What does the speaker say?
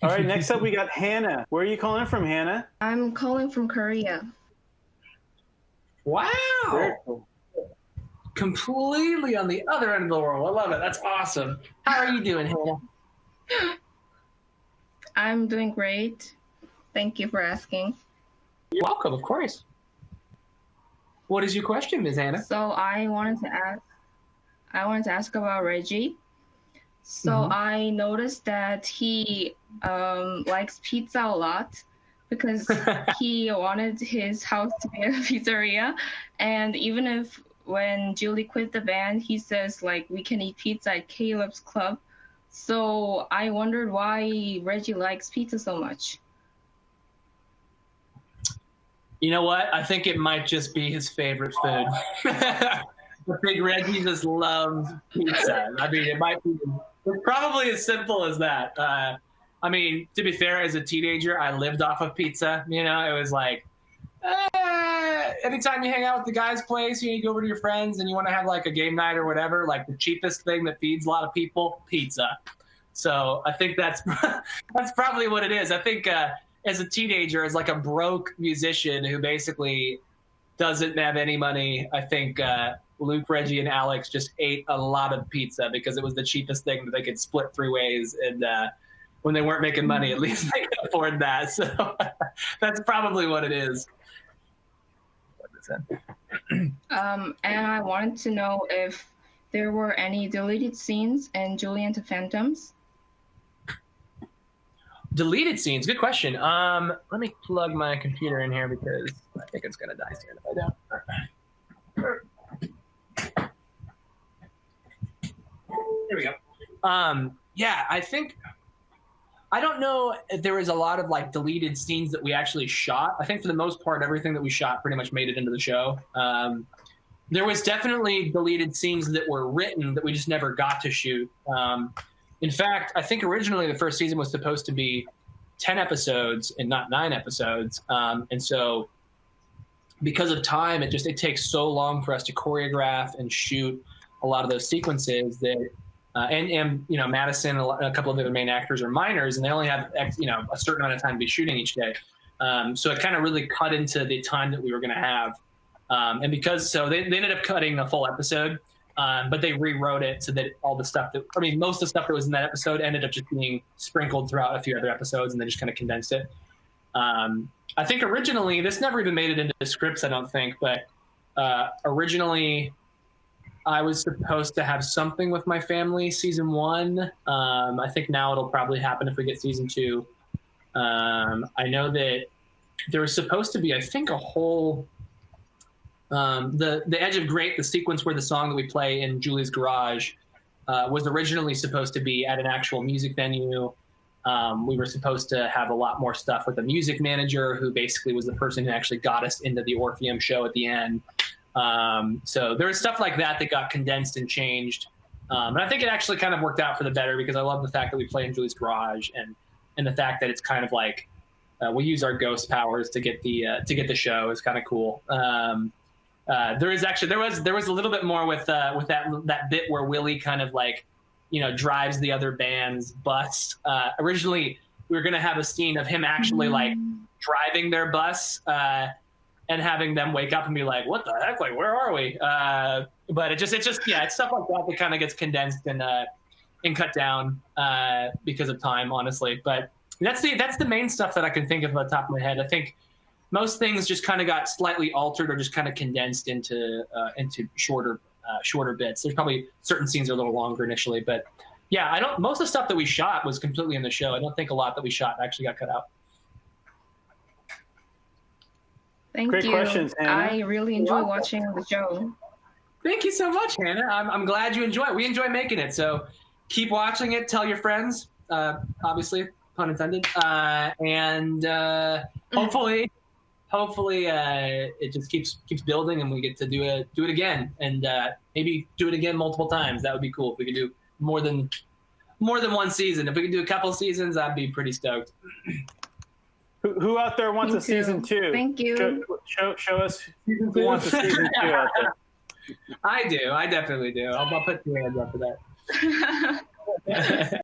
All right, next up we got Hannah. Where are you calling from, Hannah? I'm calling from Korea. Wow. Very cool. Completely on the other end of the world. I love it. That's awesome. How are you doing, Hannah? I'm doing great. Thank you for asking. You're welcome, of course. What is your question, Ms. Hannah? So I wanted to ask about Reggie. So I noticed that he likes pizza a lot because he wanted his house to be a pizzeria. And even if when Julie quit the band, he says like we can eat pizza at Caleb's club. So I wondered why Reggie likes pizza so much. You know what? I think it might just be his favorite food. The big Reggie just loves pizza. I mean, it might be probably as simple as that. I mean, to be fair, as a teenager, I lived off of pizza. You know, it was like, anytime you hang out with the guy's place, you go over to your friends and you want to have like a game night or whatever, like the cheapest thing that feeds a lot of people, pizza. So I think that's probably what it is. I think as a teenager, as like a broke musician who basically doesn't have any money, I think Luke, Reggie, and Alex just ate a lot of pizza because it was the cheapest thing that they could split three ways. And when they weren't making money, at least they could afford that. So that's probably what it is. And I wanted to know if there were any deleted scenes in Julian to Phantoms. Deleted scenes, good question. Let me plug my computer in here because I think it's gonna die soon if I don't. There we go. Yeah, I don't know if there was a lot of like deleted scenes that we actually shot. I think for the most part, everything that we shot pretty much made it into the show. There was definitely deleted scenes that were written that we just never got to shoot. In fact, I think originally the first season was supposed to be 10 episodes and not 9 episodes. And so because of time, it takes so long for us to choreograph and shoot a lot of those sequences that, and you know, Madison and a couple of the other main actors are minors and they only have, you know, a certain amount of time to be shooting each day. So it kind of really cut into the time that we were going to have. And because, so they ended up cutting a full episode. But they rewrote it so that all the stuff most of the stuff that was in that episode ended up just being sprinkled throughout a few other episodes and they just kind of condensed it. I think originally, this never even made it into the scripts, I don't think, but originally I was supposed to have something with my family season 1. I think now it'll probably happen if we get season 2. I know that there was supposed to be, I think, a whole... the Edge of Great, the sequence where the song that we play in Julie's garage was originally supposed to be at an actual music venue. We were supposed to have a lot more stuff with a music manager who basically was the person who actually got us into the Orpheum show at the end. So there was stuff like that got condensed and changed. And I think it actually kind of worked out for the better because I love the fact that we play in Julie's garage and the fact that it's kind of like we use our ghost powers to get the show is kind of cool. There was a little bit more with that bit where Willie kind of like, you know, drives the other band's bus. Originally, we were going to have a scene of him actually like driving their bus and having them wake up and be like, "What the heck? Like, where are we?" But it's stuff like that kind of gets condensed and cut down because of time, honestly. But that's the main stuff that I can think of on the top of my head. I think most things just kind of got slightly altered or just kind of condensed into shorter bits. There's probably certain scenes are a little longer initially, but yeah, most of the stuff that we shot was completely in the show. I don't think a lot that we shot actually got cut out. Thank Great you. questions, Hannah. I really enjoy watching the show. Thank you so much, Hannah. I'm glad you enjoy it. We enjoy making it, so keep watching it. Tell your friends, obviously, pun intended, and hopefully it just keeps building and we get to do it again and maybe do it again multiple times. That would be cool if we could do more than one season. If we could do a couple seasons, I'd be pretty stoked. Who out there wants a season 2? Thank you. Show us who wants a season 2 out there. I do. I definitely do. I'll put 2 hands up for that.